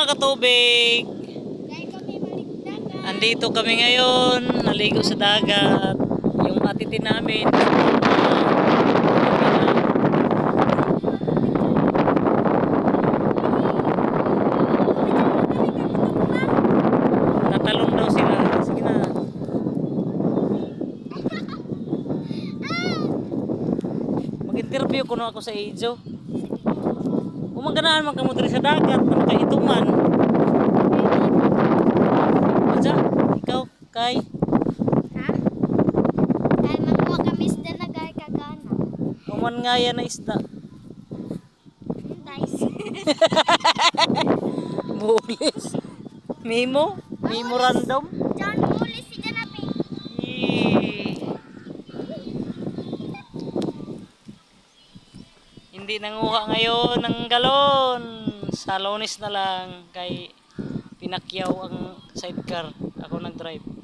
mga katubig. Andito kami ngayon, naligo sa dagat. Yung atitin namin. Natalon daw sila. Sige na. Mag-interview ko na ako sa Ejo. Umaganaan magkamudri sa dagat na makaituman. Aja, ikaw, kay? Ha? Kaya magmuha kami isda na gaya kagana. Uman nga yan na isda. Nice. Bulis. Mimo? Mimo random? John, muli si Janapi. Hindi nanguha ngayon ng galon. Sa Lunes na lang kay pinakyaw ang sidecar. Ako nag-drive.